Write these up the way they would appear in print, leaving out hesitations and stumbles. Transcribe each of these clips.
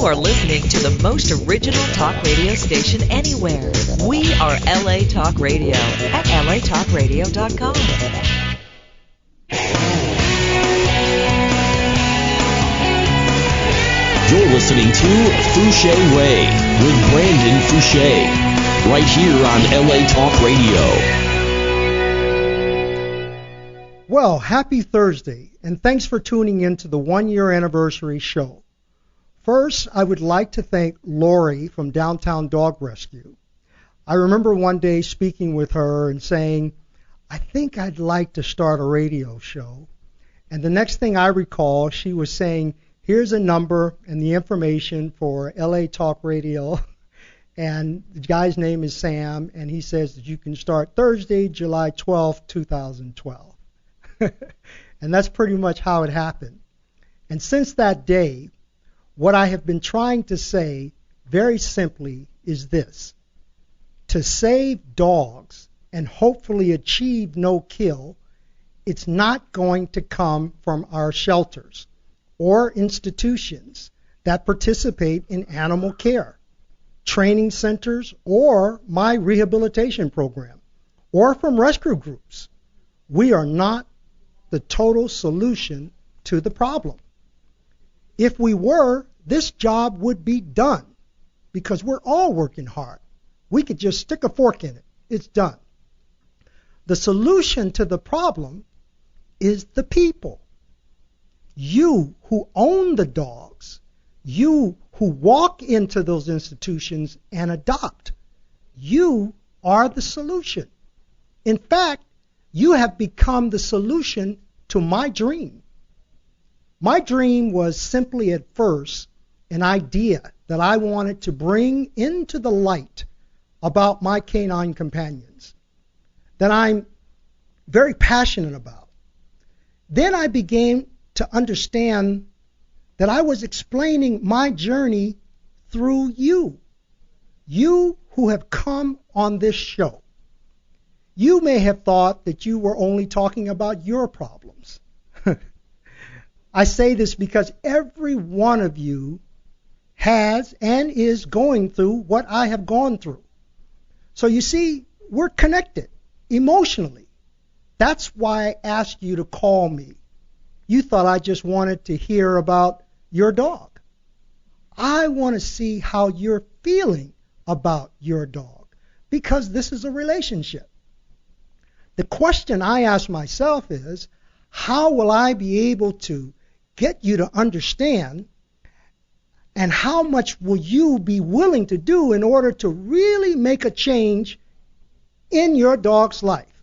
are listening to the most original talk radio station anywhere. We are LA Talk Radio at latalkradio.com. You're listening to Fouché Way with Brandon Fouché, right here on LA Talk Radio. Well, happy Thursday, and thanks for tuning in to the one-year anniversary show. First, I would like to thank Lori from Downtown Dog Rescue. I remember one day speaking with her and saying, I think I'd like to start a radio show. And the next thing I recall, she was saying, here's a number and the information for LA Talk Radio. And the guy's name is Sam, and he says that you can start Thursday, July 12th, 2012. And that's pretty much how it happened. And since that day, what I have been trying to say very simply is this. To save dogs and hopefully achieve no kill, it's not going to come from our shelters or institutions that participate in animal care, training centers, or my rehabilitation program, or from rescue groups. We are not the total solution to the problem. If we were, this job would be done because we're all working hard. We could just stick a fork in it. It's done. The solution to the problem is the people. You who own the dogs, you who walk into those institutions and adopt, you are the solution. In fact, you have become the solution to my dream. My dream was simply at first an idea that I wanted to bring into the light about my canine companions that I'm very passionate about. Then I began to understand that I was explaining my journey through you who have come on this show. You may have thought that you were only talking about your problems. I say this because every one of you has and is going through what I have gone through. So you see, we're connected emotionally. That's why I asked you to call me. You thought I just wanted to hear about your dog. I want to see how you're feeling about your dog because this is a relationship. The question I ask myself is, how will I be able to get you to understand, and how much will you be willing to do in order to really make a change in your dog's life,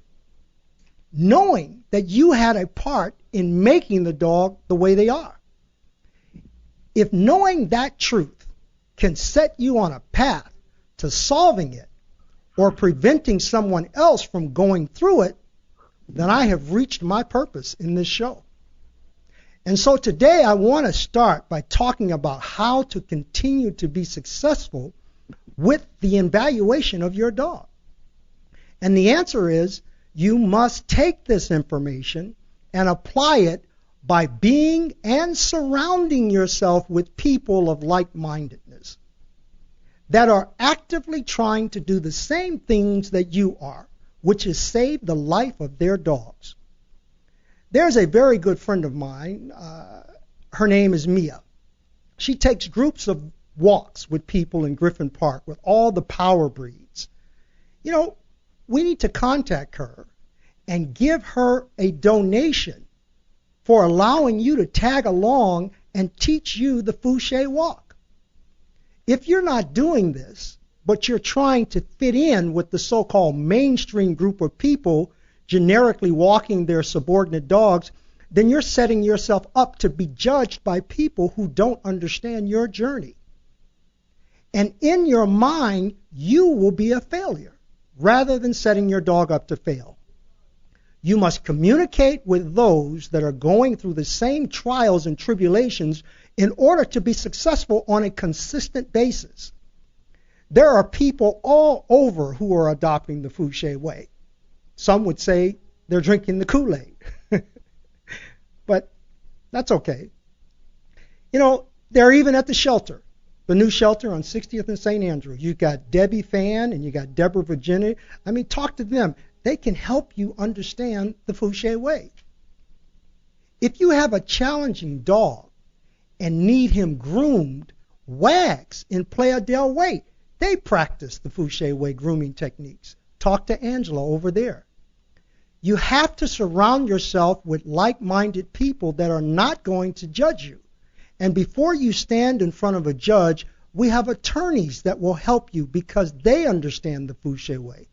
knowing that you had a part in making the dog the way they are? If knowing that truth can set you on a path to solving it, or preventing someone else from going through it, then I have reached my purpose in this show. And so today I want to start by talking about how to continue to be successful with the evaluation of your dog. And the answer is you must take this information and apply it by being and surrounding yourself with people of like-mindedness that are actively trying to do the same things that you are, which is save the life of their dogs. There's a very good friend of mine. Her name is Mia. She takes groups of walks with people in Griffin Park with all the power breeds. You know, we need to contact her and give her a donation for allowing you to tag along and teach you the Fouché walk. If you're not doing this, but you're trying to fit in with the so-called mainstream group of people generically walking their subordinate dogs, then you're setting yourself up to be judged by people who don't understand your journey. And in your mind, you will be a failure rather than setting your dog up to fail. You must communicate with those that are going through the same trials and tribulations in order to be successful on a consistent basis. There are people all over who are adopting the Fouché way. Some would say they're drinking the Kool-Aid. But that's okay. You know, they're even at the shelter. the new shelter on 60th and St. Andrew. You got Debbie Fan and you got Deborah Virginia. I mean, talk to them. They can help you understand the Fouché way. If you have a challenging dog and need him groomed, Wags in Playa del Way, they practice the Fouché way grooming techniques. Talk to Angela over there. You have to surround yourself with like-minded people that are not going to judge you. And before you stand in front of a judge, we have attorneys that will help you because they understand the Fouché way.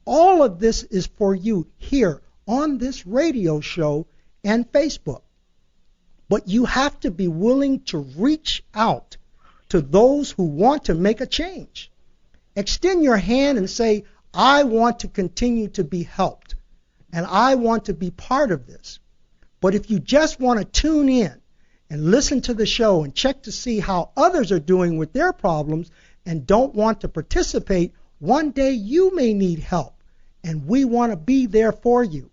All of this is for you here on this radio show and Facebook. But you have to be willing to reach out to those who want to make a change. Extend your hand and say, I want to continue to be helped, and I want to be part of this. But if you just want to tune in and listen to the show and check to see how others are doing with their problems and don't want to participate, one day you may need help, and we want to be there for you.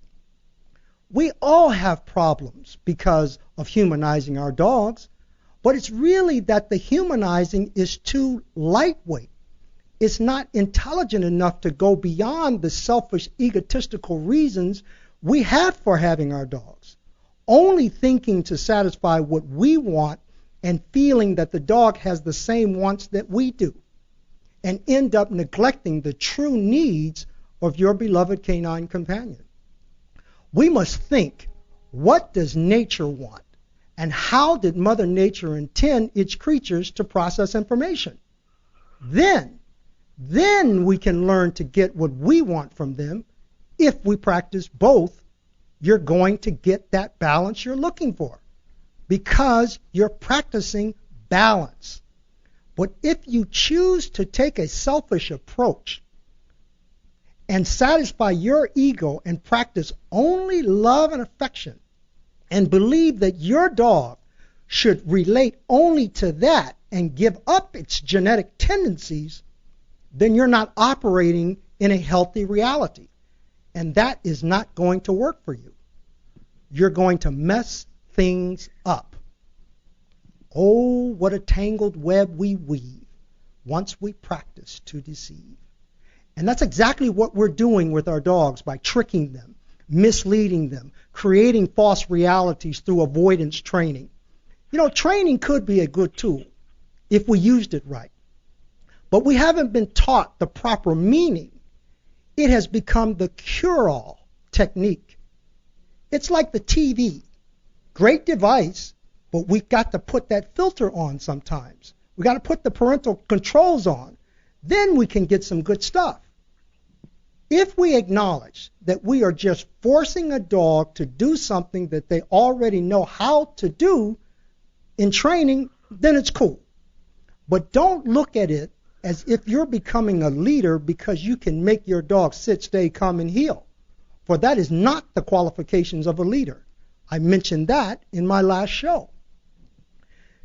We all have problems because of humanizing our dogs, but it's really that the humanizing is too lightweight. It's not intelligent enough to go beyond the selfish, egotistical reasons we have for having our dogs. Only thinking to satisfy what we want and feeling that the dog has the same wants that we do, and end up neglecting the true needs of your beloved canine companion. We must think, what does nature want? And how did Mother Nature intend its creatures to process information? Then we can learn to get what we want from them. If we practice both, you're going to get that balance you're looking for because you're practicing balance. But if you choose to take a selfish approach and satisfy your ego and practice only love and affection and believe that your dog should relate only to that and give up its genetic tendencies, then you're not operating in a healthy reality. And that is not going to work for you. You're going to mess things up. Oh, what a tangled web we weave once we practice to deceive. And that's exactly what we're doing with our dogs by tricking them, misleading them, creating false realities through avoidance training. You know, training could be a good tool if we used it right. But we haven't been taught the proper meaning. It has become the cure-all technique. It's like the TV. Great device, but we've got to put that filter on sometimes. We've got to put the parental controls on. Then we can get some good stuff. If we acknowledge that we are just forcing a dog to do something that they already know how to do in training, then it's cool. But don't look at it as if you're becoming a leader because you can make your dog sit, stay, come, and heel. For that is not the qualifications of a leader. I mentioned that in my last show.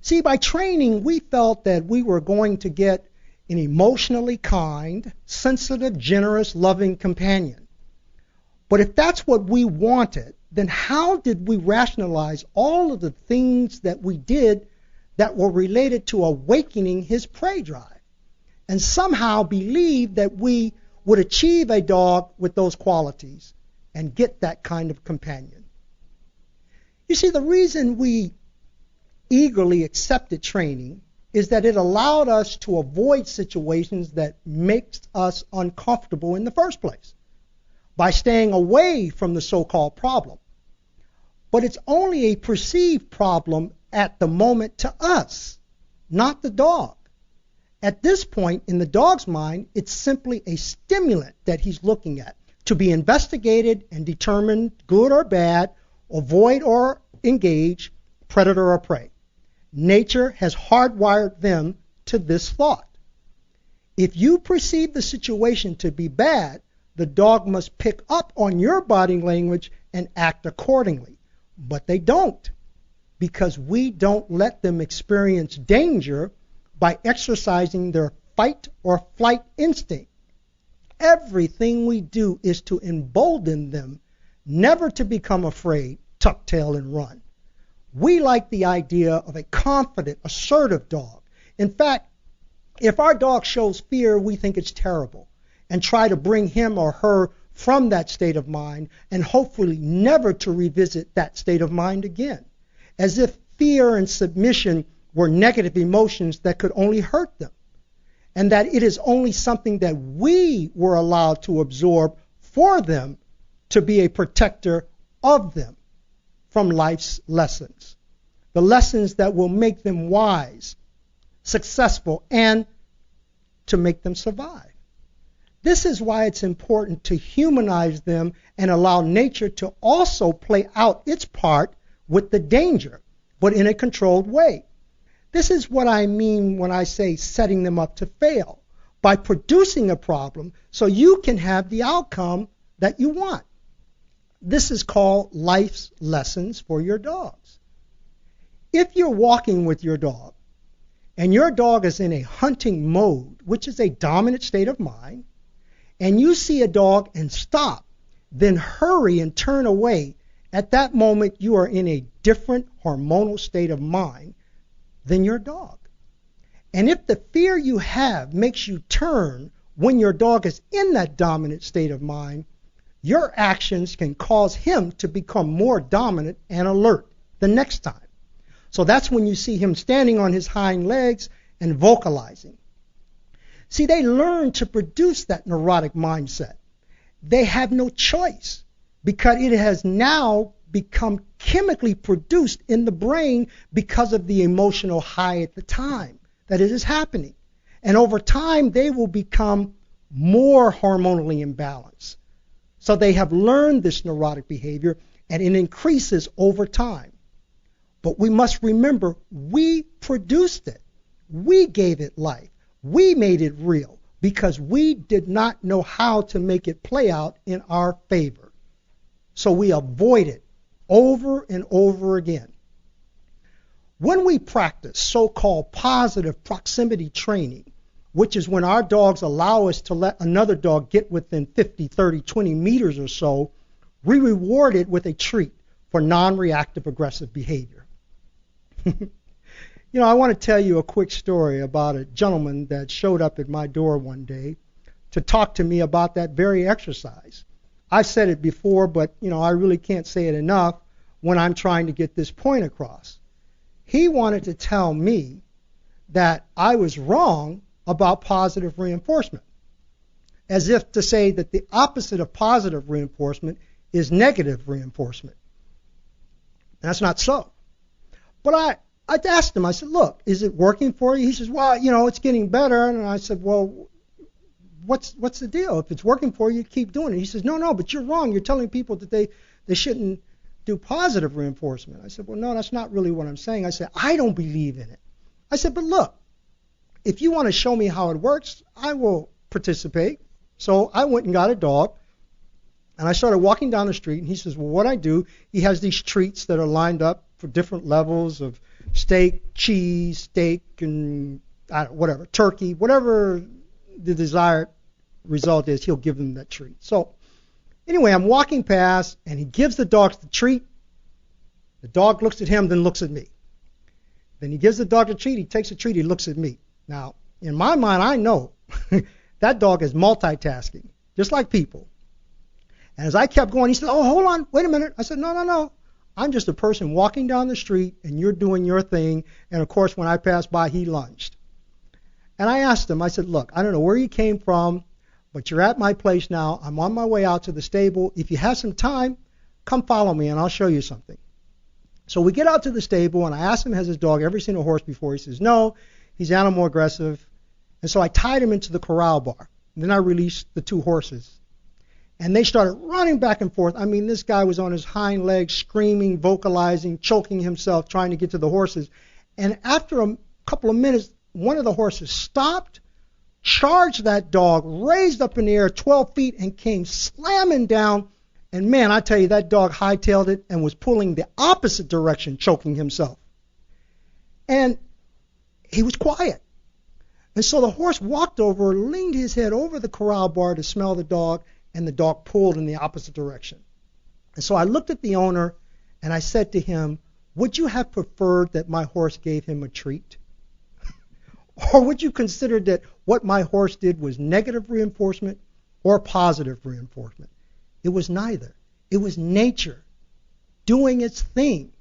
See, by training, we felt that we were going to get an emotionally kind, sensitive, generous, loving companion. But if that's what we wanted, then how did we rationalize all of the things that we did that were related to awakening his prey drive? And somehow believe that we would achieve a dog with those qualities and get that kind of companion. You see, the reason we eagerly accepted training is that it allowed us to avoid situations that makes us uncomfortable in the first place by staying away from the so-called problem. But it's only a perceived problem at the moment to us, not the dog. At this point, in the dog's mind, it's simply a stimulant that he's looking at to be investigated and determined good or bad, avoid or engage, predator or prey. Nature has hardwired them to this thought. If you perceive the situation to be bad, the dog must pick up on your body language and act accordingly. But they don't, because we don't let them experience danger by exercising their fight or flight instinct. Everything we do is to embolden them never to become afraid, tuck tail, and run. We like the idea of a confident, assertive dog. In fact, if our dog shows fear, we think it's terrible and try to bring him or her from that state of mind and hopefully never to revisit that state of mind again, as if fear and submission were negative emotions that could only hurt them, and that it is only something that we were allowed to absorb for them to be a protector of them from life's lessons, the lessons that will make them wise, successful, and to make them survive. This is why it's important to humanize them and allow nature to also play out its part with the danger, but in a controlled way. This is what I mean when I say setting them up to fail, by producing a problem so you can have the outcome that you want. This is called life's lessons for your dogs. If you're walking with your dog and your dog is in a hunting mode, which is a dominant state of mind, and you see a dog and stop, then hurry and turn away, at that moment you are in a different hormonal state of mind than your dog. And if the fear you have makes you turn when your dog is in that dominant state of mind, your actions can cause him to become more dominant and alert the next time. So that's when you see him standing on his hind legs and vocalizing. See, they learn to produce that neurotic mindset. They have no choice because it has now become chemically produced in the brain because of the emotional high at the time that it is happening. And over time, they will become more hormonally imbalanced. So they have learned this neurotic behavior, and it increases over time. But we must remember, we produced it. We gave it life. We made it real because we did not know how to make it play out in our favor. So we avoid it over and over again. When we practice so-called positive proximity training, which is when our dogs allow us to let another dog get within 50, 30, 20 meters or so, we reward it with a treat for non-reactive aggressive behavior. You know, I want to tell you a quick story about a gentleman that showed up at my door one day to talk to me about that very exercise. I've said it before, but, you know, I really can't say it enough when I'm trying to get this point across. He wanted to tell me that I was wrong about positive reinforcement, as if to say that the opposite of positive reinforcement is negative reinforcement. And that's not so. But I asked him, I said, look, is it working for you? He says, well, you know, it's getting better. And I said, well, what's the deal? If it's working for you, keep doing it. He says, no, but you're wrong. You're telling people that they shouldn't do positive reinforcement. I said, well, no, that's not really what I'm saying. I said, I don't believe in it. I said, but look, if you want to show me how it works, I will participate. So I went and got a dog, and I started walking down the street, and he says, well, what I do, he has these treats that are lined up for different levels of steak, cheese, steak, and whatever, turkey, whatever the desired result is, he'll give them that treat. So anyway, I'm walking past, and he gives the dog the treat. The dog looks at him, then looks at me. Then he gives the dog the treat, he takes the treat, he looks at me. Now, in my mind, I know that dog is multitasking, just like people. And as I kept going, he said, oh, hold on, wait a minute. I said, no. I'm just a person walking down the street, and you're doing your thing. And, of course, when I passed by, he lunged. And I asked him, I said, look, I don't know where you came from, but you're at my place now. I'm on my way out to the stable. If you have some time, come follow me, and I'll show you something. So we get out to the stable, and I asked him, has his dog ever seen a horse before? He says, no, he's animal aggressive. And so I tied him into the corral bar. And then I released the two horses. And they started running back and forth. I mean, this guy was on his hind legs, screaming, vocalizing, choking himself, trying to get to the horses. And after a couple of minutes, one of the horses stopped, charged that dog, raised up in the air 12 feet, and came slamming down. And man, I tell you, that dog hightailed it and was pulling the opposite direction, choking himself. And he was quiet. And so the horse walked over, leaned his head over the corral bar to smell the dog, and the dog pulled in the opposite direction. And so I looked at the owner, and I said to him, would you have preferred that my horse gave him a treat? Or would you consider that what my horse did was negative reinforcement or positive reinforcement? It was neither. It was nature doing its thing.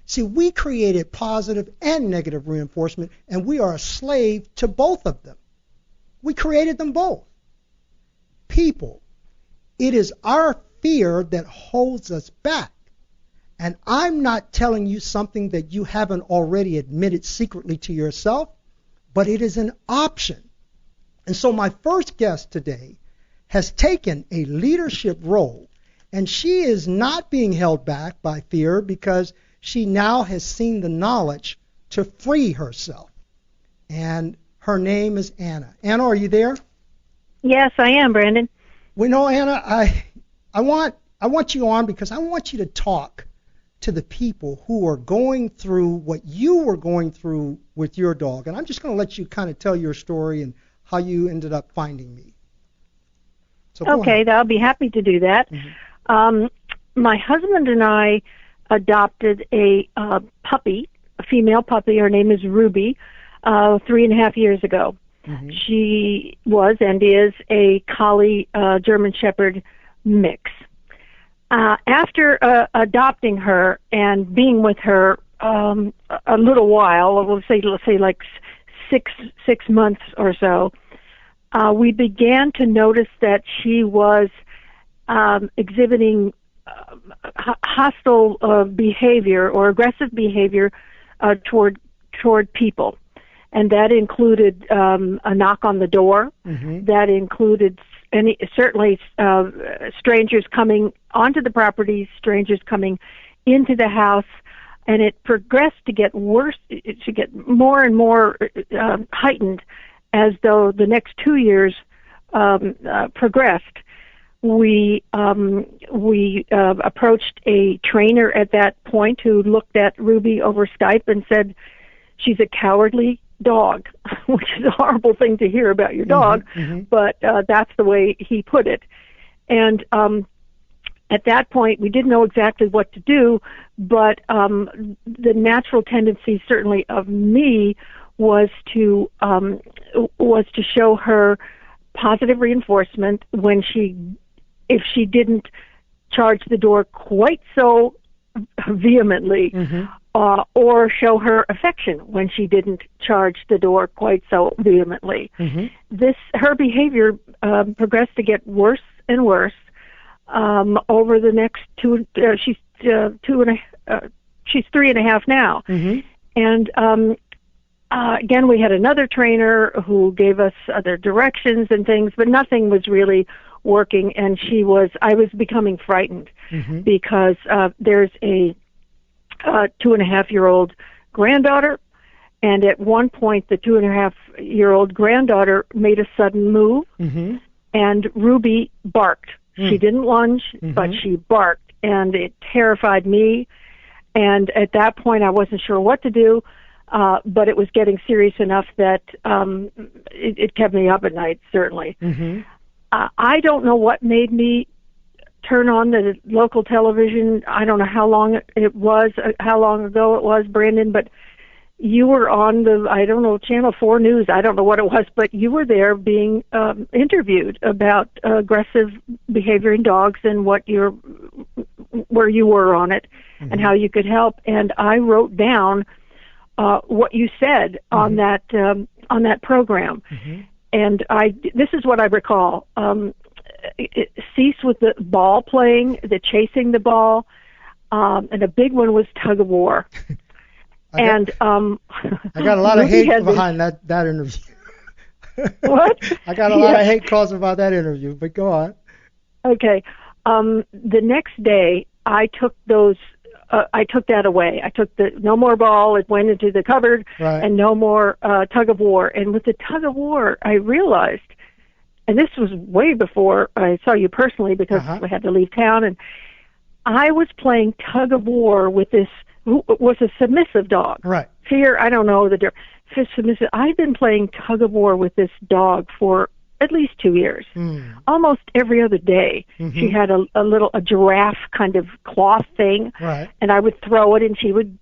See, we created positive and negative reinforcement, and we are a slave to both of them. We created them both. People, it is our fear that holds us back. And I'm not telling you something that you haven't already admitted secretly to yourself, but it is an option. And so my first guest today has taken a leadership role, and she is not being held back by fear because she now has seen the knowledge to free herself. And her name is Anna. Anna, are you there? Yes, I am, Brandon. Well, no, Anna, I want you on because I want you to talk to the people who are going through what you were going through with your dog. And I'm just going to let you kind of tell your story and how you ended up finding me. So okay, I'll be happy to do that. Mm-hmm. My husband and I adopted a puppy, a female puppy. Her name is Ruby, 3.5 years ago. Mm-hmm. She was and is a collie German Shepherd mix. After adopting her and being with her a little while, let's say like six months or so, we began to notice that she was exhibiting hostile behavior or aggressive behavior toward people. And that included a knock on the door. Mm-hmm. That included certainly strangers coming onto the property, strangers coming into the house, and it progressed to get worse, to get more and more heightened as though the next 2 years progressed. We approached a trainer at that point who looked at Ruby over Skype and said, "She's a cowardly dog," which is a horrible thing to hear about your dog, mm-hmm. But that's the way he put it. And at that point, we didn't know exactly what to do, but the natural tendency, certainly of me, was to show her positive reinforcement if she didn't charge the door quite so vehemently. Mm-hmm. Or show her affection when she didn't charge the door quite so vehemently. Mm-hmm. Her behavior progressed to get worse and worse over the next she's 3.5 now. Mm-hmm. And again, we had another trainer who gave us other directions and things, but nothing was really working. And I was becoming frightened. Mm-hmm. Because there's a 2.5-year-old granddaughter, and at one point the 2.5-year-old granddaughter made a sudden move, mm-hmm. and Ruby barked. She didn't lunge, mm-hmm. but she barked, and it terrified me. And at that point I wasn't sure what to do, but it was getting serious enough that it kept me up at night, certainly. Mm-hmm. I don't know what made me turn on the local television. I don't know how long ago it was, Brandon, but you were on Channel 4 News. I don't know what it was, but you were there being interviewed about aggressive behavior in dogs and where you were on it, mm-hmm. and how you could help. And I wrote down what you said, mm-hmm. on that program. Mm-hmm. And this is what I recall. Cease with the ball playing, the chasing the ball, and a big one was tug of war. I got a lot of hate behind that interview. What? I got a lot of hate calls about that interview, but go on. Okay. The next day, I took that away. I took the no more ball. It went into the cupboard, right. And no more tug of war. And with the tug of war, I realized, and this was way before I saw you personally because I had to leave town, and I was playing tug of war with this, who was a submissive dog. Right. Fear, I don't know the difference. Submissive. I've been playing tug of war with this dog for at least 2 years. Almost every other day. Mm-hmm. She had a giraffe kind of cloth thing, right. And I would throw it, and she would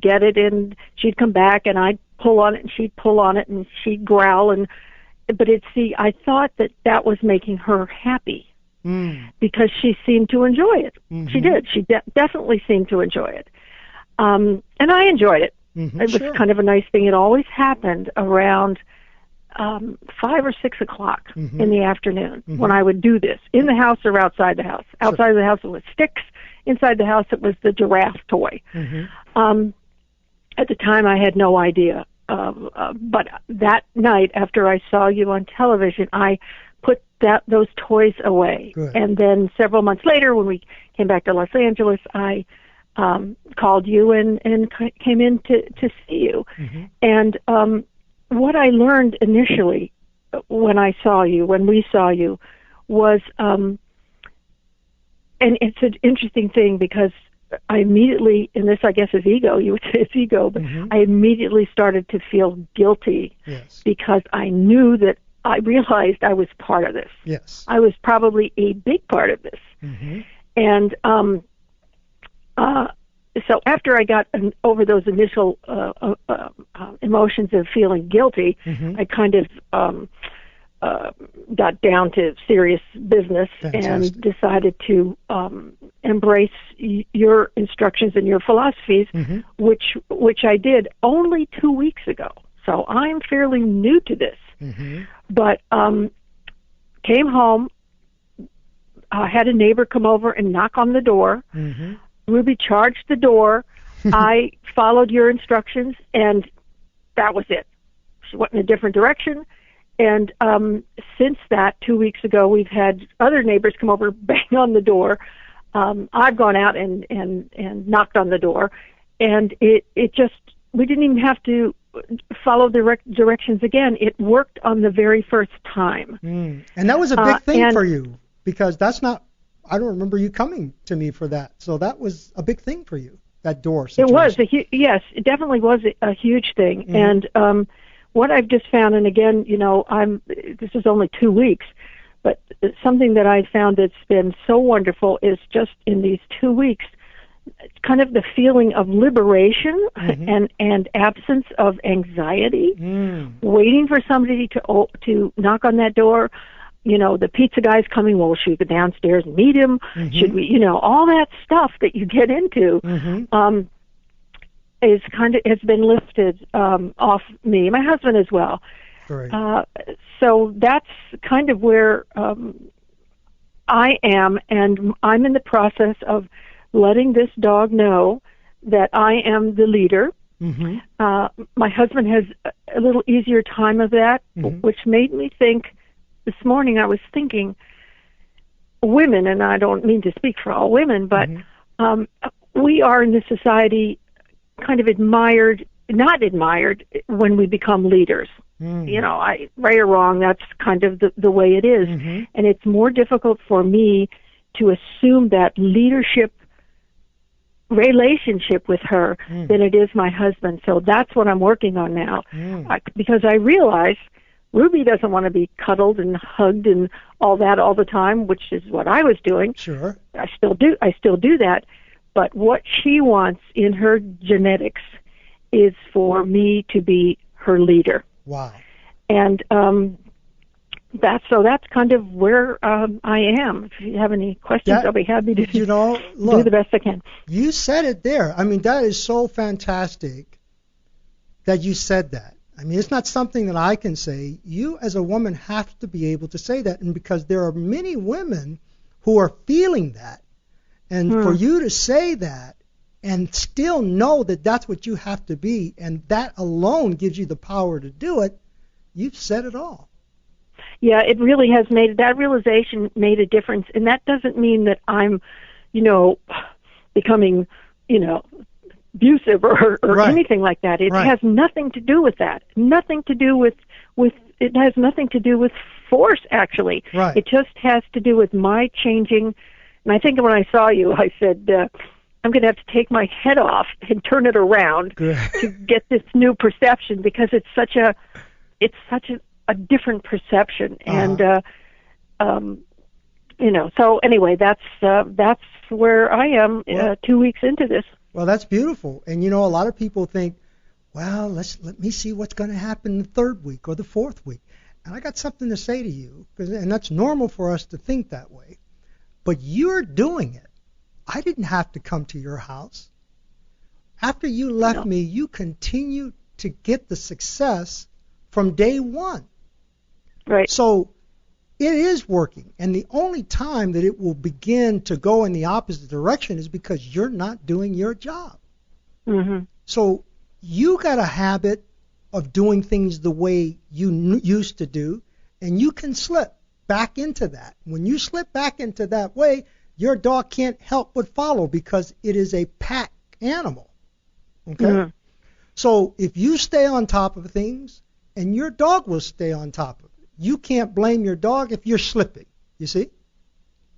get it, and she'd come back, and I'd pull on it, and she'd pull on it, and she'd growl, but I thought that was making her happy because she seemed to enjoy it. Mm-hmm. She did. She definitely seemed to enjoy it, and I enjoyed it. Mm-hmm, it was kind of a nice thing. It always happened around 5 or 6 o'clock in the afternoon when I would do this, in the house or outside the house. Outside of the house it was sticks. Inside the house it was the giraffe toy. At the time I had no idea. But that night after I saw you on television, I put those toys away. Good. And then several months later, when we came back to Los Angeles, I called you and came in to see you. And what I learned initially when we saw you, was, and it's an interesting thing because I immediately, and this I guess is ego, you would say it's ego, but I immediately started to feel guilty because I knew that I realized I was part of this. Yes. I was probably a big part of this. And so after I got over those initial emotions of feeling guilty, I kind of got down to serious business. Fantastic. And decided to embrace your instructions and your philosophies, which I did only 2 weeks ago. So I'm fairly new to this. But came home, had a neighbor come over and knock on the door. Ruby charged the door. I followed your instructions, and that was it. She went in a different direction. And since that, 2 weeks ago, we've had other neighbors come over, bang on the door. I've gone out and knocked on the door, and it just, we didn't even have to follow the directions again. It worked on the very first time. And that was a big thing for you, because that's not, I don't remember you coming to me for that. So that was a big thing for you, that door situation. It was, yes, it definitely was a huge thing. And what I've just found, and again, you know, this is only 2 weeks, but something that I found that's been so wonderful is just in these 2 weeks, kind of the feeling of liberation and absence of anxiety, waiting for somebody to knock on that door. You know, the pizza guy's coming, well, should we go downstairs and meet him? Should we, you know, all that stuff that you get into, has been lifted off me, my husband as well. Right. So that's kind of where I am, and I'm in the process of letting this dog know that I am the leader. My husband has a little easier time of that, which made me think, this morning I was thinking, women, and I don't mean to speak for all women, but we are in this society kind of not admired when we become leaders. You know, right or wrong, that's kind of the way it is. And it's more difficult for me to assume that leadership relationship with her than it is my husband. So that's what I'm working on now. Because I realize Ruby doesn't want to be cuddled and hugged and all that all the time, which is what I was doing. Sure. I still do that. But what she wants in her genetics is for me to be her leader. Wow. And that's kind of where I am. If you have any questions, I'll be happy to do the best I can. You said it there. I mean, that is so fantastic that you said that. I mean, it's not something that I can say. You as a woman have to be able to say that, and because there are many women who are feeling that. And for you to say that and still know that that's what you have to be, and that alone gives you the power to do it, you've said it all. Yeah, it really has that realization made a difference. And that doesn't mean that I'm, becoming, abusive or anything like that. It has nothing to do with that. Nothing to do with it has nothing to do with force, actually. Right. It just has to do with my changing. And I think when I saw you, I said, I'm going to have to take my head off and turn it around to get this new perception, because it's such a different perception. And, so anyway, that's where I am 2 weeks into this. Well, that's beautiful. And, a lot of people think, well, let me see what's going to happen the third week or the fourth week. And I got something to say to you, and that's normal for us to think that way. But you're doing it. I didn't have to come to your house. After you left me, you continued to get the success from day one. Right. So it is working. And the only time that it will begin to go in the opposite direction is because you're not doing your job. Mm-hmm. So you got a habit of doing things the way you used to do, and you can slip back into that. When you slip back into that way, your dog can't help but follow because it is a pack animal. Okay? Mm-hmm. So if you stay on top of things, and your dog will stay on top of it. You can't blame your dog if you're slipping. You see?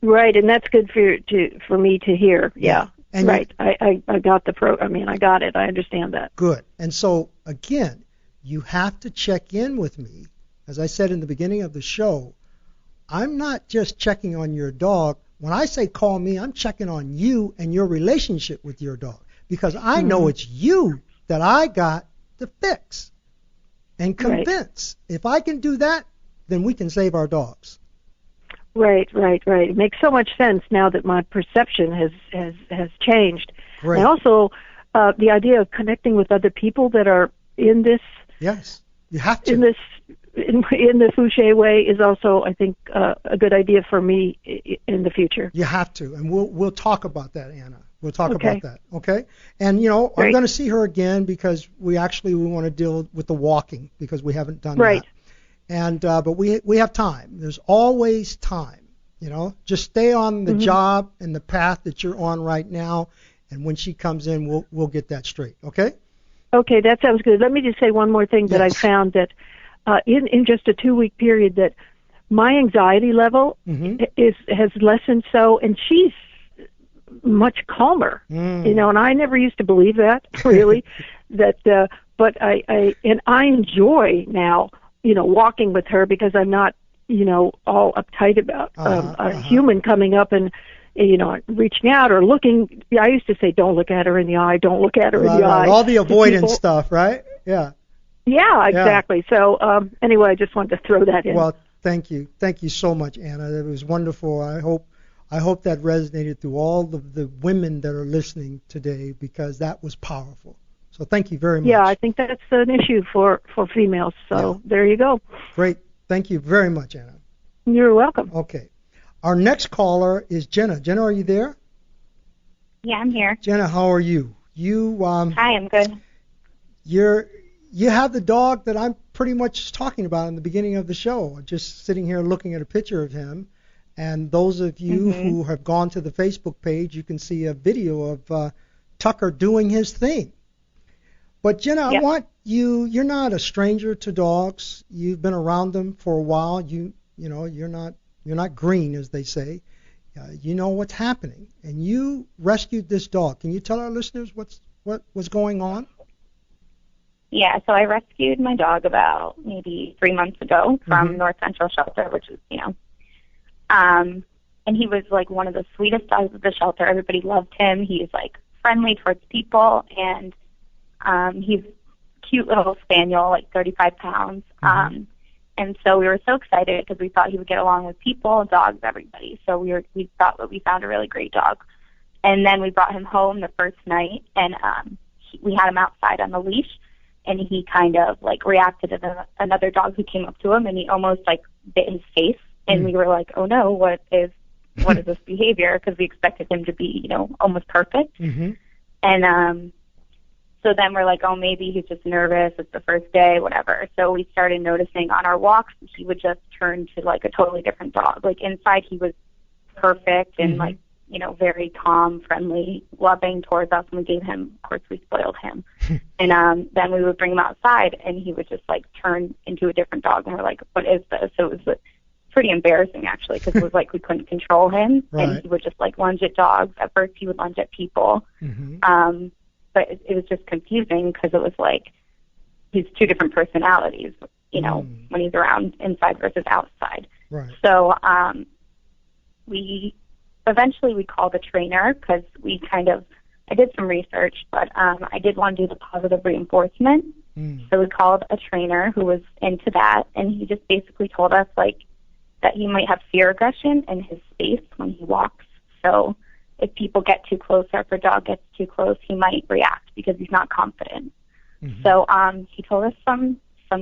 Right, and that's good for me to hear. Yeah. And right. I got I got it. I understand that. Good. And so again, you have to check in with me. As I said in the beginning of the show, I'm not just checking on your dog. When I say call me, I'm checking on you and your relationship with your dog, because I know it's you that I got to fix and convince. Right. If I can do that, then we can save our dogs. Right. It makes so much sense now that my perception has changed. Great. And also, the idea of connecting with other people that are in this. Yes, you have to. In the Fouché way is also, I think, a good idea for me in the future. You have to, and we'll talk about that, Anna. We'll talk about that, okay? And, I'm going to see her again because we want to deal with the walking because we haven't done that. And but we have time. There's always time, Just stay on the job and the path that you're on right now, and when she comes in, we'll get that straight, okay? Okay, that sounds good. Let me just say one more thing that I found that in just a 2-week period that my anxiety level has lessened so, and she's much calmer, and I never used to believe that really, but I enjoy now, walking with her because I'm not, all uptight about a human coming up and, reaching out or looking. I used to say, don't look at her in the eye, don't look at her in the eye. All the avoidance stuff, right? Yeah. Yeah, exactly. Yeah. So anyway, I just wanted to throw that in. Well, thank you so much, Anna. It was wonderful. I hope that resonated through all the women that are listening today, because that was powerful. So thank you very much. Yeah, I think that's an issue for females. So there you go. Great. Thank you very much, Anna. You're welcome. Okay. Our next caller is Jenna. Jenna, are you there? Yeah, I'm here. Jenna, how are you? Hi, I'm good. You have the dog that I'm pretty much talking about in the beginning of the show. Just sitting here looking at a picture of him. And those of you who have gone to the Facebook page, you can see a video of Tucker doing his thing. But Jenna, I want you're not a stranger to dogs. You've been around them for a while. You're not green, as they say. You know what's happening. And you rescued this dog. Can you tell our listeners what was going on? Yeah, so I rescued my dog about maybe 3 months ago from North Central Shelter, which is, and he was like one of the sweetest dogs at the shelter. Everybody loved him. He's like friendly towards people, and he's a cute little spaniel, like 35 pounds. And so we were so excited because we thought he would get along with people, dogs, everybody. So we thought that we found a really great dog. And then we brought him home the first night, and we had him outside on the leash, and he kind of like reacted to another dog who came up to him, and he almost like bit his face. And we were like, oh no, what is this behavior? Because we expected him to be, almost perfect. And so then we're like, oh, maybe he's just nervous. It's the first day, whatever. So we started noticing on our walks, he would just turn to like a totally different dog. Like inside he was perfect and like, very calm, friendly, loving towards us. And we gave him, of course, we spoiled him. And then we would bring him outside and he would just like turn into a different dog. And we're like, what is this? So it was pretty embarrassing actually, because it was like we couldn't control him. And he would just like lunge at dogs. At first he would lunge at people. But it was just confusing because it was like he's two different personalities, when he's around inside versus outside. Right. So we called a trainer because we kind of I did some research, but I did want to do the positive reinforcement. So we called a trainer who was into that, and he just basically told us, like, that he might have fear aggression in his space when he walks. So if people get too close or if a dog gets too close, he might react because he's not confident. So he told us some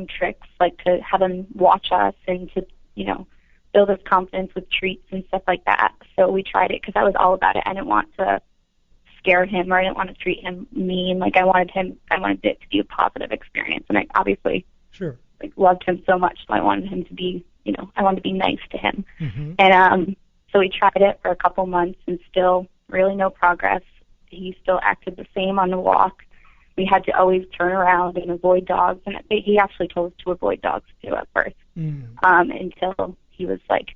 tricks, like to have him watch us and to, you know, build his confidence with treats and stuff like that. So we tried it because I was all about it. I didn't want to scare him, or I didn't want to treat him mean. Like, I wanted it to be a positive experience, and I obviously like loved him so much, so I wanted him to be, you know, I wanted to be nice to him. And so we tried it for a couple months, and still really no progress. He still acted the same on the walk. We had to always turn around and avoid dogs, and he actually told us to avoid dogs too at first, until he was like,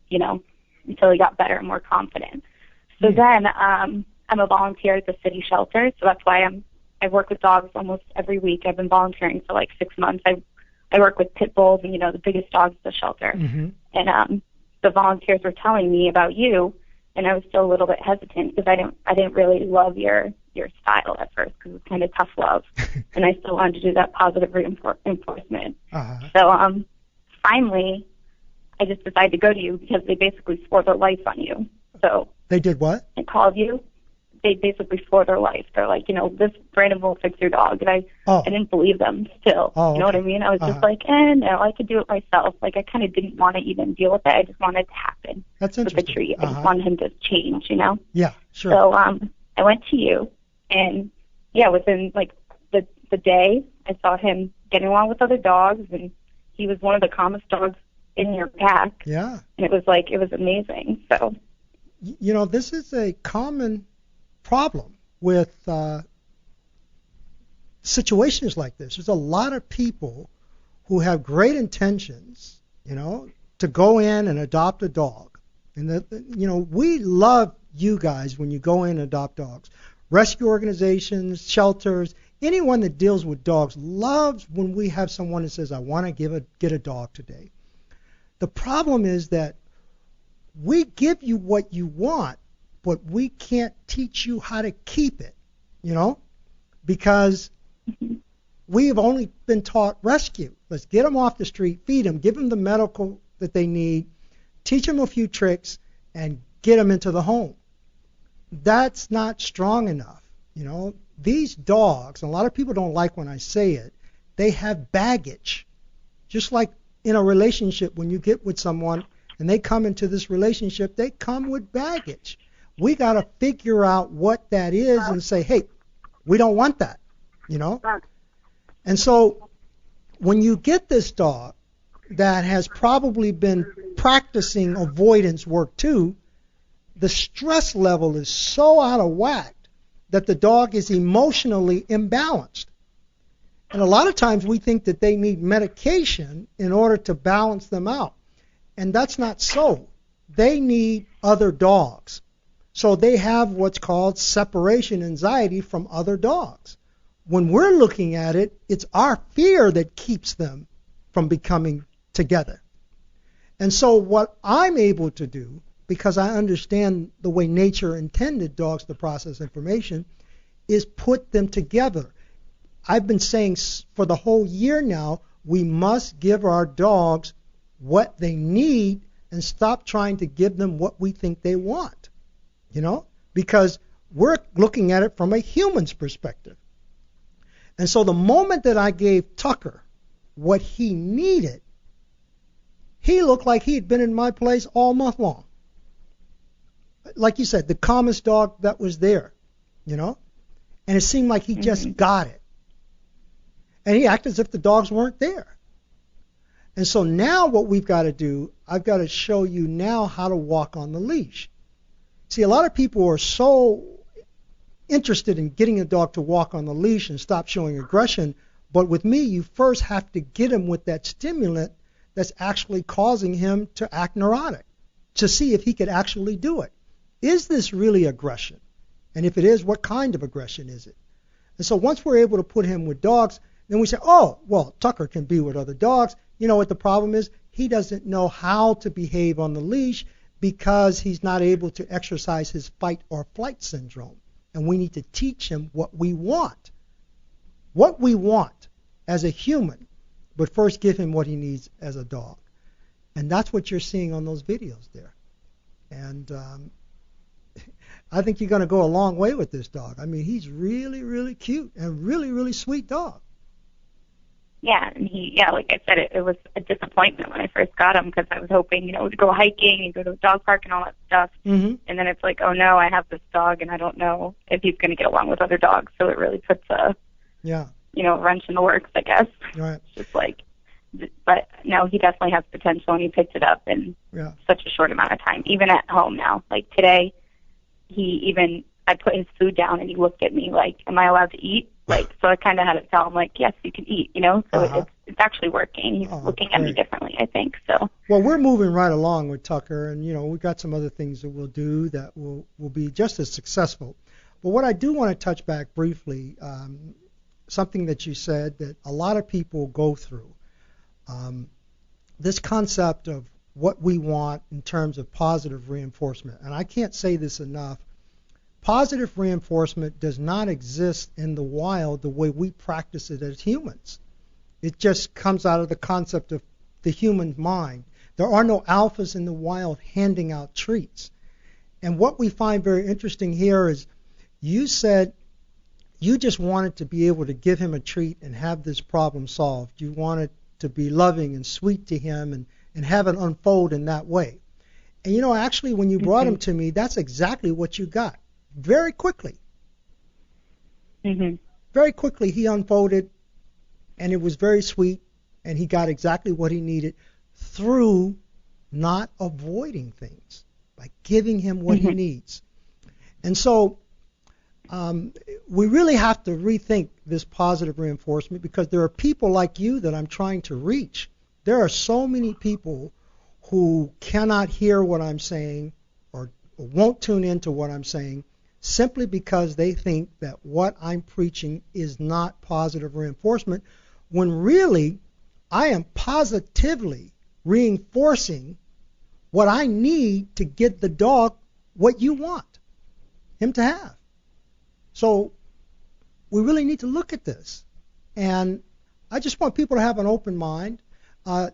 you know, until he got better and more confident. So then I'm a volunteer at the city shelter, so that's why I work with dogs almost every week. I've been volunteering for like 6 months. I work with pit bulls and, you know, the biggest dogs at the shelter. And the volunteers were telling me about you, and I was still a little bit hesitant because I didn't really love your style at first because it was kind of tough love, and I still wanted to do that positive reinforcement. So finally, I just decided to go to you because they basically swore their life on you. So they did what? I called you. They basically swore their life. They're like, you know, this Brandon will fix your dog. And I didn't believe them still. You know what I mean? I was just like, no, I could do it myself. Like, I kind of didn't want to even deal with it. I just wanted it to happen. That's interesting. With the treat. I just wanted him to change, you know? Yeah, sure. So I went to you, and, yeah, within, like, the day, I saw him getting along with other dogs, and he was one of the calmest dogs in your pack. Yeah. And it was amazing. So, you know, this is a common problem with situations like this. There's a lot of people who have great intentions, you know, to go in and adopt a dog. And, you know, we love you guys when you go in and adopt dogs. Rescue organizations, shelters, anyone that deals with dogs loves when we have someone that says, I want to get a dog today. The problem is that we give you what you want, but we can't teach you how to keep it, you know, because we've only been taught rescue. Let's get them off the street, feed them, give them the medical that they need, teach them a few tricks, and get them into the home. That's not strong enough, you know. These dogs, and a lot of people don't like when I say it, they have baggage. Just like in a relationship, when you get with someone and they come into this relationship, they come with baggage. We got to figure out what that is and say, hey, we don't want that, you know. And so when you get this dog that has probably been practicing avoidance work too, the stress level is so out of whack that the dog is emotionally imbalanced. And a lot of times we think that they need medication in order to balance them out. And that's not so. They need other dogs. So they have what's called separation anxiety from other dogs. When we're looking at it, it's our fear that keeps them from becoming together. And so what I'm able to do, because I understand the way nature intended dogs to process information, is put them together. I've been saying for the whole year now, we must give our dogs what they need and stop trying to give them what we think they want. You know, because we're looking at it from a human's perspective. And so the moment that I gave Tucker what he needed, he looked like he had been in my place all month long. Like you said, the calmest dog that was there, you know, and it seemed like he just got it. And he acted as if the dogs weren't there. And so now what we've got to do, I've got to show you now how to walk on the leash. See, a lot of people are so interested in getting a dog to walk on the leash and stop showing aggression, but with me, you first have to get him with that stimulant that's actually causing him to act neurotic, to see if he could actually do it. Is this really aggression? And if it is, what kind of aggression is it? And so once we're able to put him with dogs, then we say, oh, well, Tucker can be with other dogs. You know what the problem is? He doesn't know how to behave on the leash because he's not able to exercise his fight or flight syndrome. and we need to teach him what we want. What we want as a human, but first give him what he needs as a dog. And that's what you're seeing on those videos there. And I think you're going to go a long way with this dog. I mean, he's really, really cute and really, really sweet dog. Yeah, and like I said, it was a disappointment when I first got him because I was hoping, to go hiking and go to a dog park and all that stuff. Mm-hmm. And then it's like, oh no, I have this dog and I don't know if he's going to get along with other dogs. So it really puts a, wrench in the works, I guess. Right. It's just like, but no, he definitely has potential and he picked it up in such a short amount of time, even at home now. Like today, I put his food down and he looked at me like, am I allowed to eat? Like, so I kind of had to tell him, like, yes, you can eat, So it's actually working. He's looking at me differently, I think, so. Well, we're moving right along with Tucker, and, we've got some other things that we'll do that will be just as successful. But what I do want to touch back briefly, something that you said that a lot of people go through, this concept of what we want in terms of positive reinforcement. And I can't say this enough. Positive reinforcement does not exist in the wild the way we practice it as humans. It just comes out of the concept of the human mind. There are no alphas in the wild handing out treats. And what we find very interesting here is you said you just wanted to be able to give him a treat and have this problem solved. You wanted to be loving and sweet to him and have it unfold in that way. And actually when you brought him to me, that's exactly what you got. Very quickly. Mm-hmm. Very quickly he unfolded, and it was very sweet, and he got exactly what he needed through not avoiding things, by giving him what he needs. And so we really have to rethink this positive reinforcement because there are people like you that I'm trying to reach. There are so many people who cannot hear what I'm saying or won't tune into what I'm saying simply because they think that what I'm preaching is not positive reinforcement, when really I am positively reinforcing what I need to get the dog what you want him to have. So we really need to look at this. And I just want people to have an open mind. A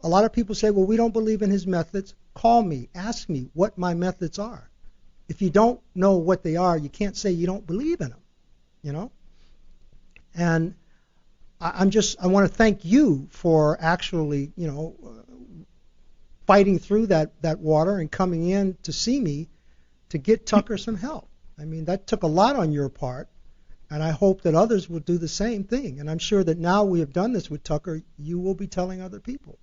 lot of people say, well, we don't believe in his methods. Call me. Ask me what my methods are. If you don't know what they are, you can't say you don't believe in them, And I want to thank you for actually, fighting through that water and coming in to see me to get Tucker some help. I mean, that took a lot on your part, and I hope that others will do the same thing. And I'm sure that now we have done this with Tucker, you will be telling other people.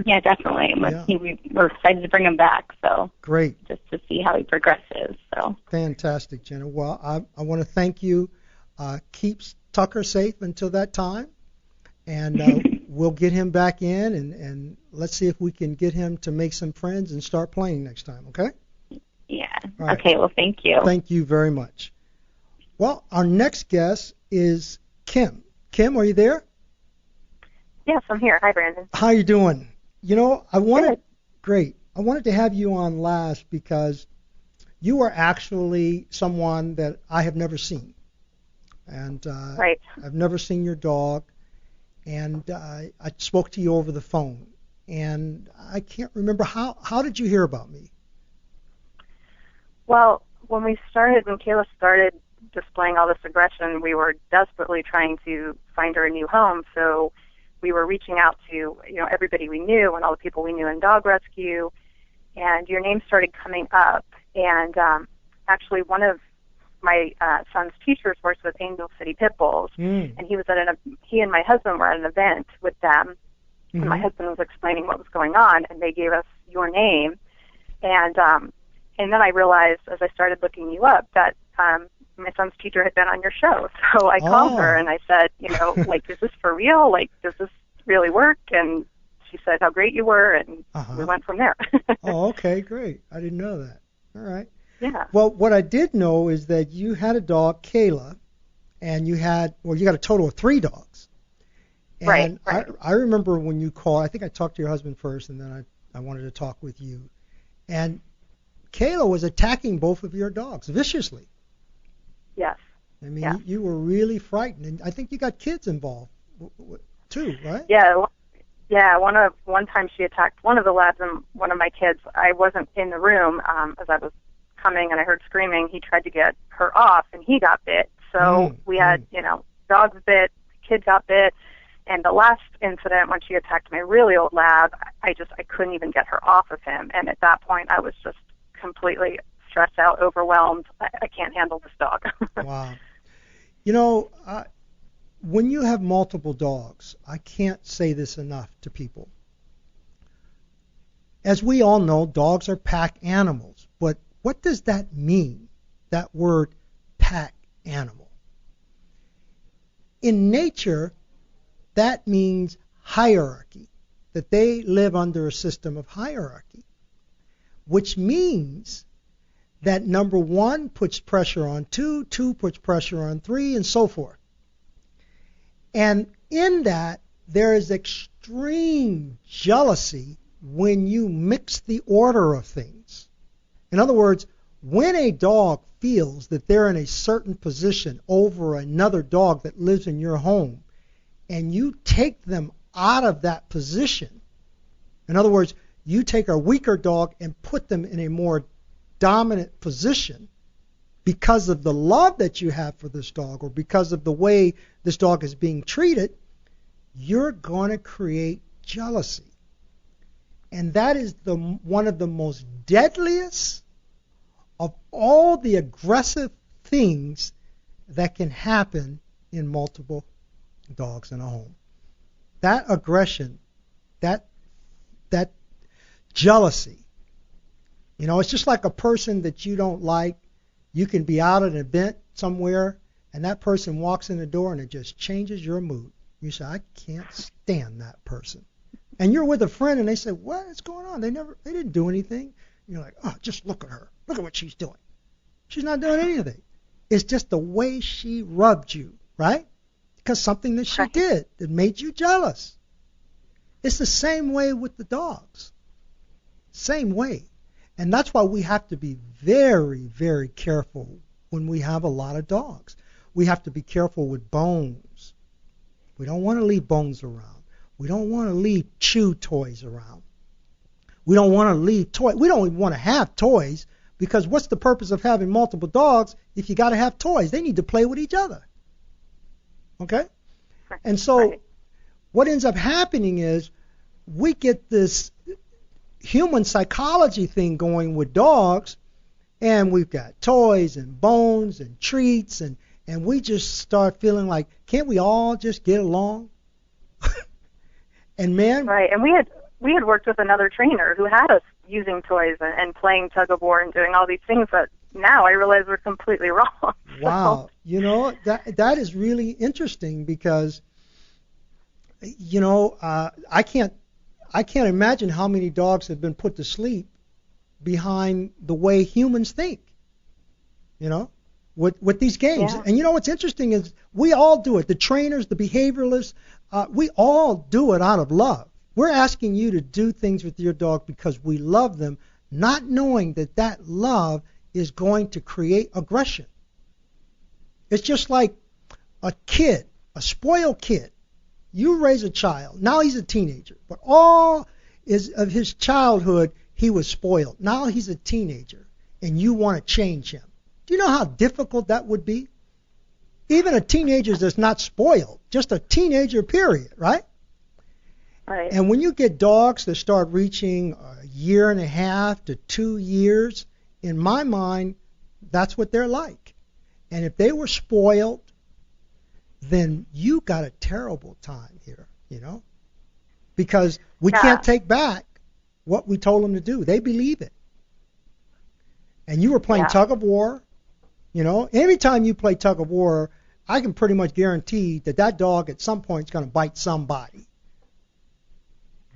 Yeah, definitely. We're excited to bring him back. So great, just to see how he progresses. So fantastic, Jenna. Well, I want to thank you. Keep Tucker safe until that time, and we'll get him back in, and let's see if we can get him to make some friends and start playing next time. Okay? Yeah. Right. Okay. Well, thank you. Thank you very much. Well, our next guest is Kim. Kim, are you there? Yes, I'm here. Hi, Brandon. How you doing? I wanted to have you on last because you are actually someone that I have never seen. And right. I've never seen your dog. And I spoke to you over the phone. And I can't remember, how did you hear about me? Well, when Kayla started displaying all this aggression, we were desperately trying to find her a new home. So we were reaching out to, everybody we knew and all the people we knew in dog rescue, and your name started coming up. And actually, one of my son's teachers works with Angel City Pit Bulls, and he and my husband were at an event with them, and my husband was explaining what was going on, and they gave us your name, and then I realized as I started looking you up that my son's teacher had been on your show. So I called her and I said, is this for real? Like, does this really work? And she said how great you were, and we went from there. Oh, okay, great. I didn't know that. All right. Yeah. Well, what I did know is that you had a dog, Kayla, and you got a total of 3 dogs. And right. I remember when you called, I think I talked to your husband first, and then I wanted to talk with you. And Kayla was attacking both of your dogs viciously. Yes. I mean, you were really frightened, and I think you got kids involved too, right? Yeah. Yeah, one time she attacked one of the labs and one of my kids. I wasn't in the room as I was coming, and I heard screaming. He tried to get her off, and he got bit. So we had, dogs bit, kid got bit, and the last incident when she attacked my really old lab, I couldn't even get her off of him. And at that point, I was just completely stressed out, overwhelmed. I can't handle this dog. Wow. When you have multiple dogs, I can't say this enough to people. As we all know, dogs are pack animals. But what does that mean, that word pack animal? In nature, that means hierarchy, that they live under a system of hierarchy, which means that number 1 puts pressure on 2, 2 puts pressure on 3, and so forth. And in that, there is extreme jealousy when you mix the order of things. In other words, when a dog feels that they're in a certain position over another dog that lives in your home, and you take them out of that position, in other words, you take a weaker dog and put them in a more dominant position, because of the love that you have for this dog or because of the way this dog is being treated, you're going to create jealousy. And that is one of the most deadliest of all the aggressive things that can happen in multiple dogs in a home. That aggression, that jealousy, it's just like a person that you don't like. You can be out at an event somewhere, and that person walks in the door, and it just changes your mood. You say, I can't stand that person. And you're with a friend, and they say, what is going on? They didn't do anything. You're like, oh, just look at her. Look at what she's doing. She's not doing anything. It's just the way she rubbed you, right? Because something that she did that made you jealous. It's the same way with the dogs. Same way. And that's why we have to be very, very careful when we have a lot of dogs. We have to be careful with bones. We don't want to leave bones around. We don't want to leave chew toys around. We don't want to leave toys. We don't even want to have toys, because what's the purpose of having multiple dogs if you got to have toys? They need to play with each other. Okay? And so what ends up happening is we get this human psychology thing going with dogs, and we've got toys and bones and treats, and we just start feeling like, can't we all just get along? And man, right. And we had worked with another trainer who had us using toys and playing tug of war and doing all these things that now I realize we're completely wrong. Wow. That is really interesting, because I can't imagine how many dogs have been put to sleep behind the way humans think, with these games. Yeah. And what's interesting is we all do it. The trainers, the behavioralists, we all do it out of love. We're asking you to do things with your dog because we love them, not knowing that love is going to create aggression. It's just like a kid, a spoiled kid. You raise a child. Now he's a teenager, but all of his childhood, he was spoiled. Now he's a teenager, and you want to change him. Do you know how difficult that would be? Even a teenager that's not spoiled, just a teenager, period, right? Right. And when you get dogs that start reaching a year and a half to 2 years, in my mind, that's what they're like. And if they were spoiled, then you got a terrible time here, because we can't take back what we told them to do. They believe it. And you were playing tug of war, Every time you play tug of war, I can pretty much guarantee that dog at some point is going to bite somebody.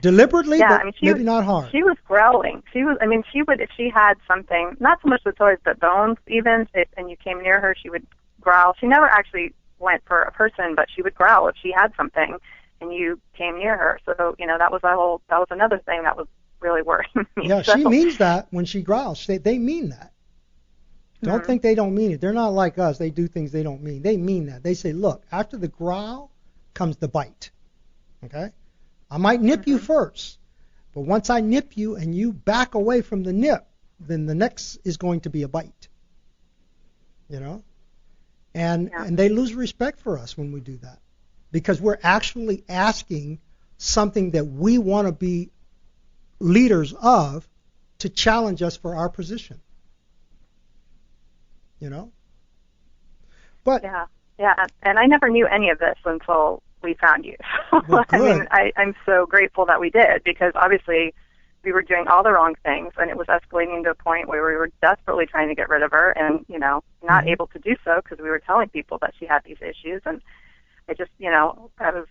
Deliberately, but maybe not hard. She was growling. She would, if she had something, not so much the toys, but bones even, and you came near her, she would growl. She never actually went for a person, but she would growl if she had something and you came near her. So, that was another thing that was really worrying me. Yeah, she means that when she growls. They mean that. Don't think they don't mean it. They're not like us. They do things they don't mean. They mean that. They say, look, after the growl comes the bite. Okay? I might nip you first, but once I nip you and you back away from the nip, then the next is going to be a bite. You know? And they lose respect for us when we do that, because we're actually asking something that we want to be leaders of to challenge us for our position. You know? But yeah, and I never knew any of this until we found you. Well, I mean, I'm so grateful that we did, because obviously we were doing all the wrong things, and it was escalating to a point where we were desperately trying to get rid of her, and not able to do so because we were telling people that she had these issues. And I just, I was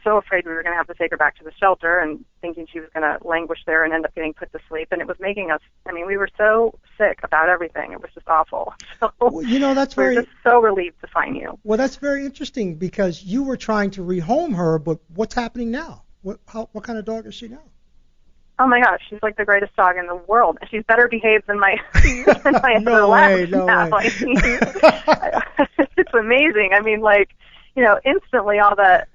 so afraid we were going to have to take her back to the shelter, and thinking she was going to languish there and end up getting put to sleep. And it was making us, we were so sick about everything. It was just awful. So well, that's very, we're just so relieved to find you. Well, that's very interesting, because you were trying to rehome her, but what's happening now? What kind of dog is she now? Oh my gosh, she's like the greatest dog in the world. She's better behaved than my no way. It's amazing. Instantly all the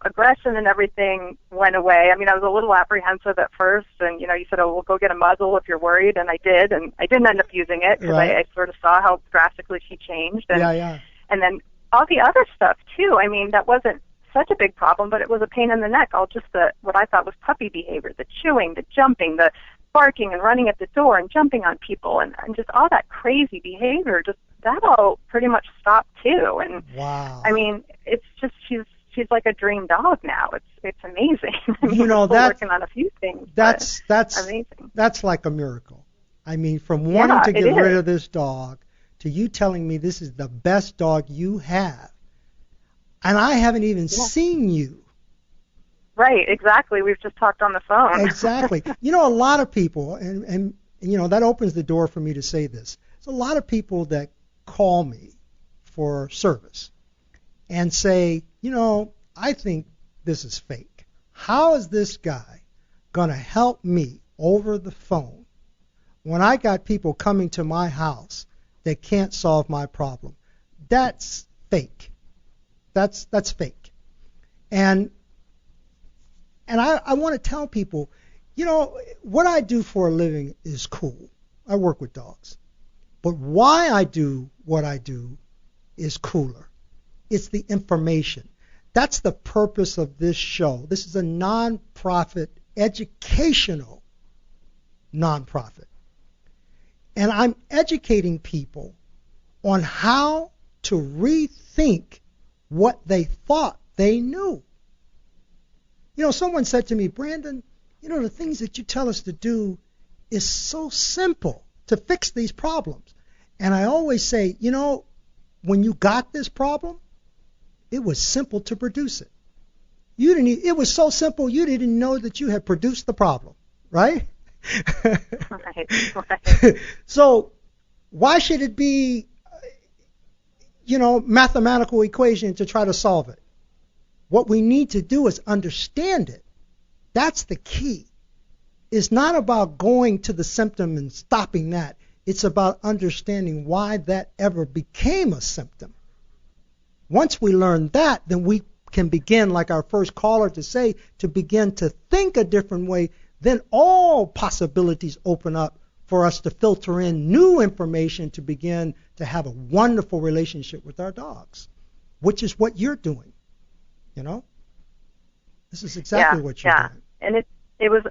aggression and everything went away. I was a little apprehensive at first, and you said, "Oh, we'll go get a muzzle if you're worried," and I did, and I didn't end up using it because I sort of saw how drastically she changed, and and then all the other stuff too. That wasn't such a big problem, but it was a pain in the neck. All just what I thought was puppy behavior, the chewing, the jumping, the barking and running at the door and jumping on people, and just all that crazy behavior, just that all pretty much stopped too. And wow. It's just she's like a dream dog now. It's amazing. We're still working on a few things. That's amazing. That's like a miracle. From wanting to get rid of this dog to you telling me this is the best dog you have. And I haven't even seen you. Right, exactly. We've just talked on the phone. Exactly. A lot of people, and that opens the door for me to say this. There's a lot of people that call me for service and say, I think this is fake. How is this guy going to help me over the phone when I got people coming to my house that can't solve my problem? That's fake. That's fake. And I want to tell people, what I do for a living is cool. I work with dogs. But why I do what I do is cooler. It's the information. That's the purpose of this show. This is a nonprofit, educational nonprofit. And I'm educating people on how to rethink what they thought they knew. Someone said to me, Brandon, the things that you tell us to do is so simple to fix these problems. And I always say, when you got this problem, it was simple to produce it. It was so simple you didn't know that you had produced the problem, right? Right. So why should it be, mathematical equation to try to solve it? What we need to do is understand it. That's the key. It's not about going to the symptom and stopping that. It's about understanding why that ever became a symptom. Once we learn that, then we can begin, like our first caller to say, to begin to think a different way. Then all possibilities open up for us to filter in new information to begin to have a wonderful relationship with our dogs, which is what you're doing. This is exactly what you're doing. And it was,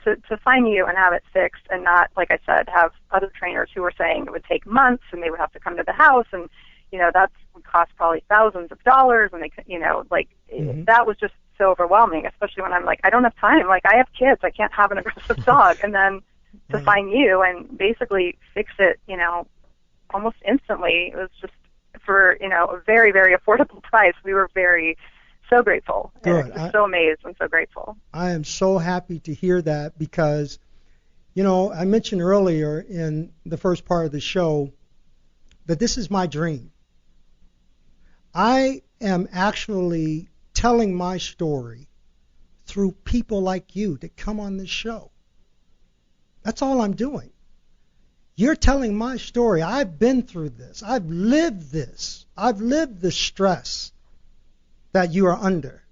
to find you and have it fixed, and not, like I said, have other trainers who were saying it would take months and they would have to come to the house, and that would cost probably thousands of dollars, and they that was just so overwhelming, especially when I'm like, I don't have time. Like, I have kids, I can't have an aggressive dog. And then to find you and basically fix it, almost instantly, it was just for a very, very affordable price. We were so grateful. Good. And so amazed and so grateful. I am so happy to hear that, because, I mentioned earlier in the first part of the show that this is my dream. I am actually telling my story through people like you that come on this show. That's all I'm doing. You're telling my story. I've been through this. I've lived this. I've lived the stress that you are under.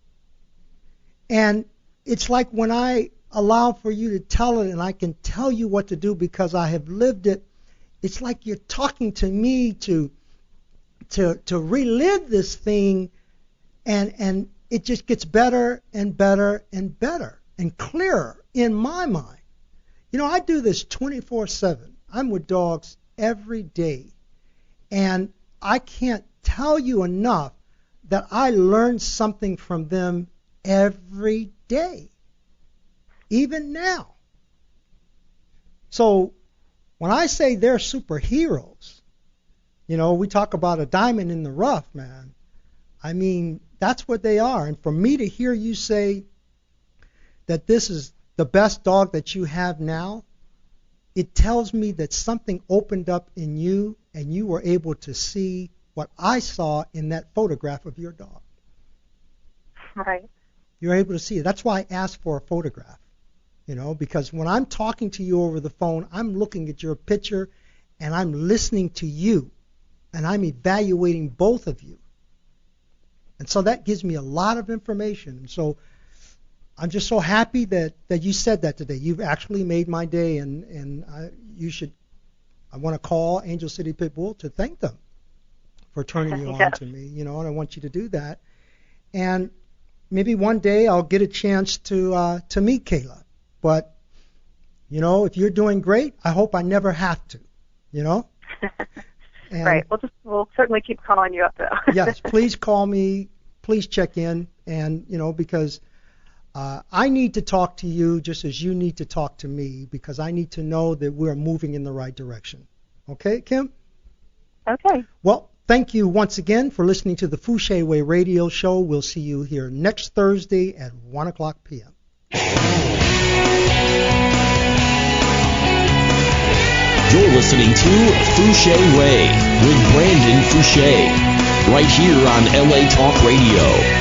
And it's like when I allow for you to tell it and I can tell you what to do because I have lived it, it's like you're talking to me to relive this thing, and it just gets better and better and better and clearer in my mind. You know, I do this 24/7. I'm with dogs every day, and I can't tell you enough that I learn something from them every day, even now. So when I say they're superheroes, you know, we talk about a diamond in the rough, man. I mean, that's what they are. And for me to hear you say that this is the best dog that you have now, it tells me that something opened up in you and you were able to see what I saw in that photograph of your dog. Right. You're able to see it. That's why I asked for a photograph, you know, because when I'm talking to you over the phone, I'm looking at your picture and I'm listening to you and I'm evaluating both of you. And so that gives me a lot of information. And so I'm just so happy that you said that today. You've actually made my day, and I want to call Angel City Pitbull to thank them for turning you on to me, you know, and I want you to do that. And maybe one day I'll get a chance to meet Kayla. But, you know, if you're doing great, I hope I never have to, you know. And, right. We'll certainly keep calling you up, though. Yes, please call me. Please check in, and, you know, because I need to talk to you just as you need to talk to me, because I need to know that we're moving in the right direction. Okay, Kim? Okay. Well, thank you once again for listening to the Fouché Way radio show. We'll see you here next Thursday at 1 o'clock p.m. You're listening to Fouché Way with Brandon Fouché, right here on LA Talk Radio.